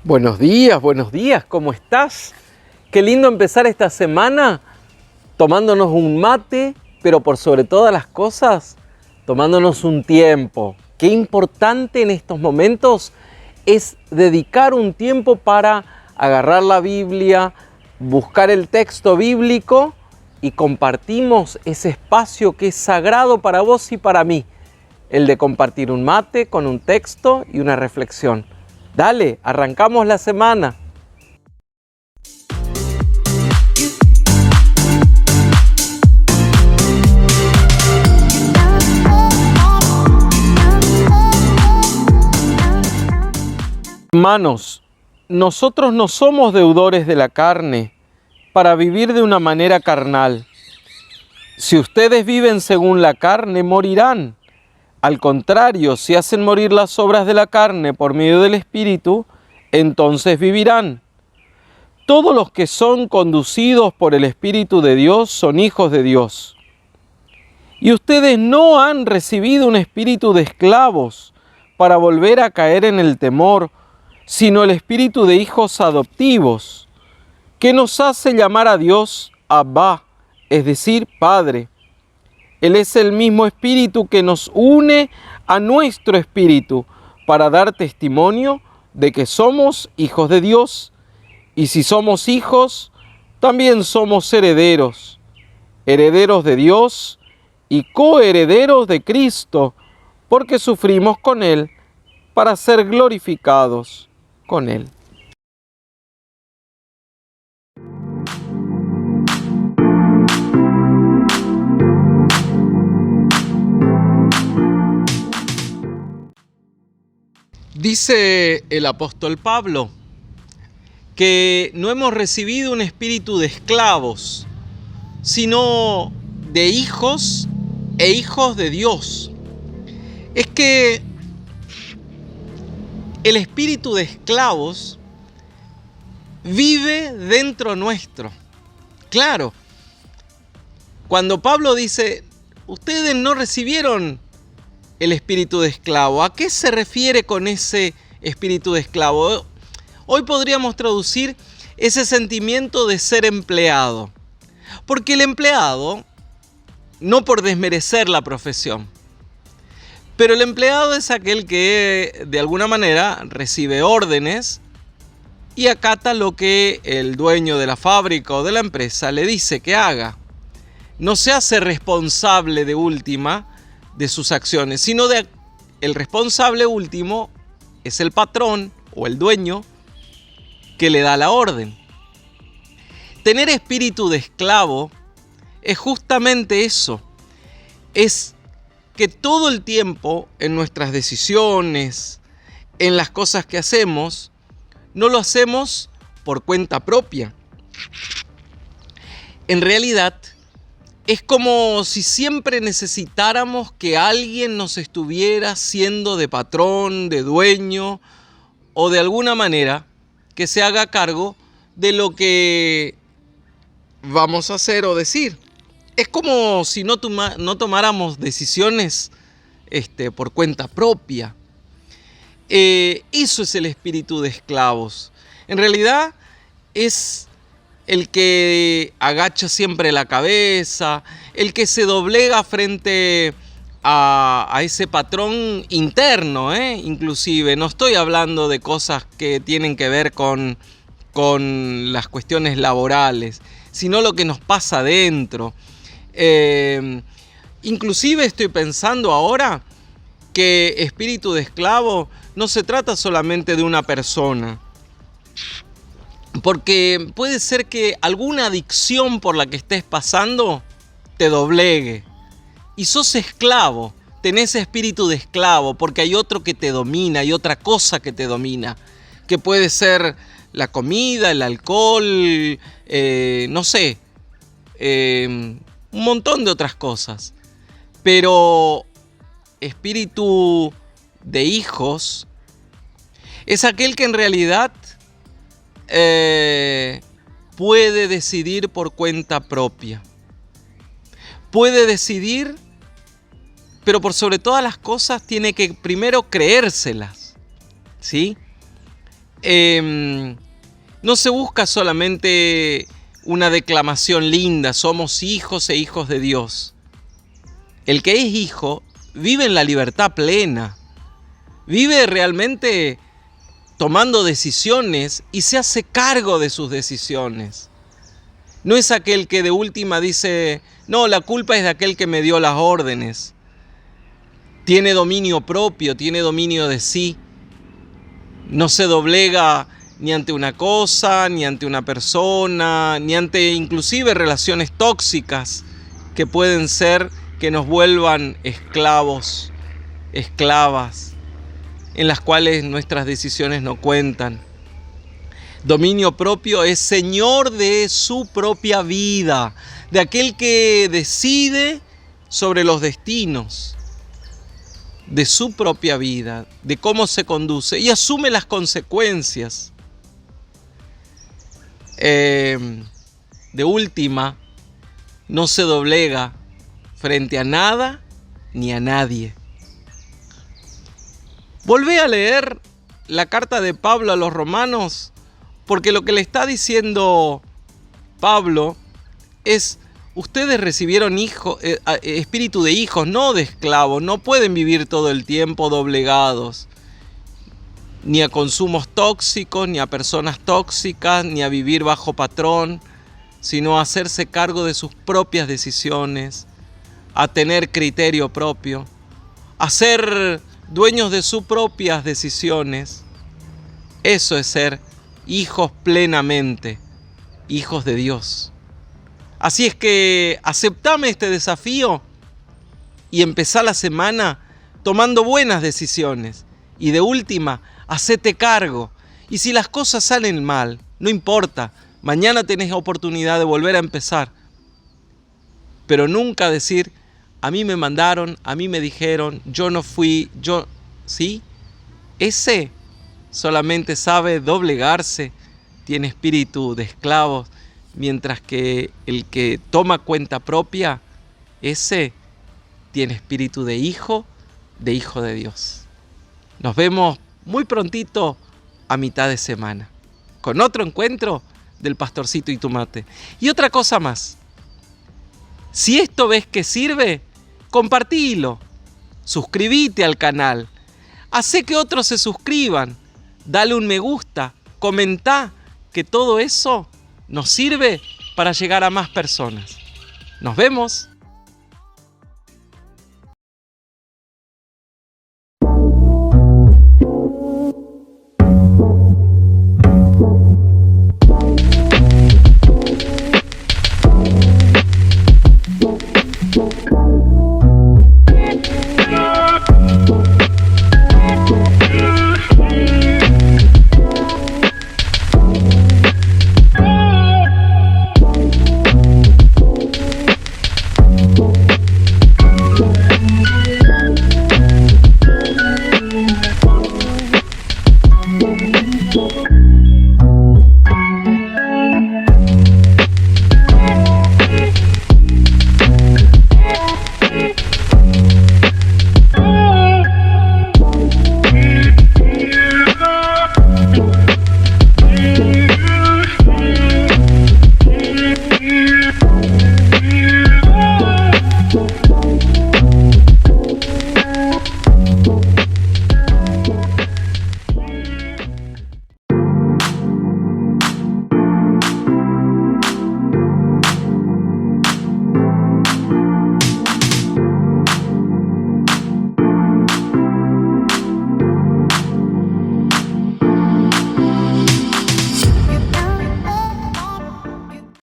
Buenos días, ¿cómo estás? Qué lindo empezar esta semana tomándonos un mate, pero por sobre todas las cosas, tomándonos un tiempo. Qué importante en estos momentos es dedicar un tiempo para agarrar la Biblia, buscar el texto bíblico y compartimos ese espacio que es sagrado para vos y para mí, el de compartir un mate con un texto y una reflexión. Dale, arrancamos la semana. Hermanos, nosotros no somos deudores de la carne para vivir de una manera carnal. Si ustedes viven según la carne, morirán. Al contrario, si hacen morir las obras de la carne por medio del Espíritu, entonces vivirán. Todos los que son conducidos por el Espíritu de Dios son hijos de Dios. Y ustedes no han recibido un espíritu de esclavos para volver a caer en el temor, sino el espíritu de hijos adoptivos, que nos hace llamar a Dios Abba, es decir, Padre. Él es el mismo espíritu que nos une a nuestro espíritu para dar testimonio de que somos hijos de Dios. Y si somos hijos, también somos herederos, herederos de Dios y coherederos de Cristo, porque sufrimos con Él para ser glorificados con Él. Dice el apóstol Pablo que no hemos recibido un espíritu de esclavos, sino de hijos e hijos de Dios. Es que el espíritu de esclavos vive dentro nuestro. Claro, cuando Pablo dice, ustedes no recibieron el espíritu de esclavo, ¿a qué se refiere con ese espíritu de esclavo? Hoy podríamos traducir ese sentimiento de ser empleado. Porque el empleado, no por desmerecer la profesión, pero el empleado es aquel que de alguna manera recibe órdenes y acata lo que el dueño de la fábrica o de la empresa le dice que haga. No se hace responsable de última de sus acciones, sino el responsable último es el patrón o el dueño que le da la orden. Tener espíritu de esclavo es justamente eso, es que todo el tiempo en nuestras decisiones, en las cosas que hacemos, no lo hacemos por cuenta propia. En realidad, es como si siempre necesitáramos que alguien nos estuviera haciendo de patrón, de dueño, o de alguna manera que se haga cargo de lo que vamos a hacer o decir. Es como si no tomáramos decisiones por cuenta propia. Eso es el espíritu de esclavos. En realidad es el que agacha siempre la cabeza, el que se doblega frente a ese patrón interno, inclusive. No estoy hablando de cosas que tienen que ver con las cuestiones laborales, sino lo que nos pasa adentro. Inclusive estoy pensando ahora que espíritu de esclavo no se trata solamente de una persona, porque puede ser que alguna adicción por la que estés pasando te doblegue y sos esclavo, tenés espíritu de esclavo porque hay otro que te domina, hay otra cosa que te domina, que puede ser la comida, el alcohol, no sé, un montón de otras cosas. Pero espíritu de hijos es aquel que en realidad puede decidir por cuenta propia. Puede decidir, pero por sobre todas las cosas tiene que primero creérselas, ¿sí? No se busca solamente una declamación linda, somos hijos e hijos de Dios. El que es hijo vive en la libertad plena, vive realmente tomando decisiones y se hace cargo de sus decisiones. No es aquel que de última dice, no, la culpa es de aquel que me dio las órdenes. Tiene dominio propio, tiene dominio de sí. No se doblega ni ante una cosa, ni ante una persona, ni ante inclusive relaciones tóxicas que pueden ser que nos vuelvan esclavos, esclavas, en las cuales nuestras decisiones no cuentan. Dominio propio es señor de su propia vida, de aquel que decide sobre los destinos de su propia vida, de cómo se conduce y asume las consecuencias. De última, no se doblega frente a nada ni a nadie. Volvé a leer la carta de Pablo a los romanos, porque lo que le está diciendo Pablo es: ustedes recibieron espíritu de hijos, no de esclavos. No pueden vivir todo el tiempo doblegados, ni a consumos tóxicos, ni a personas tóxicas, ni a vivir bajo patrón, sino a hacerse cargo de sus propias decisiones, a tener criterio propio, a ser dueños de sus propias decisiones. Eso es ser hijos plenamente, hijos de Dios. Así es que aceptame este desafío y empezá la semana tomando buenas decisiones. Y de última, hacete cargo. Y si las cosas salen mal, no importa, mañana tenés oportunidad de volver a empezar. Pero nunca decir, a mí me mandaron, a mí me dijeron, yo no fui, ¿sí? Ese solamente sabe doblegarse, tiene espíritu de esclavo, mientras que el que toma cuenta propia, ese tiene espíritu de hijo de Dios. Nos vemos muy prontito a mitad de semana con otro encuentro del Pastorcito y tu mate. Y otra cosa más, si esto ves que sirve, compartilo, suscríbete al canal, hacé que otros se suscriban, dale un me gusta, comentá, que todo eso nos sirve para llegar a más personas. Nos vemos.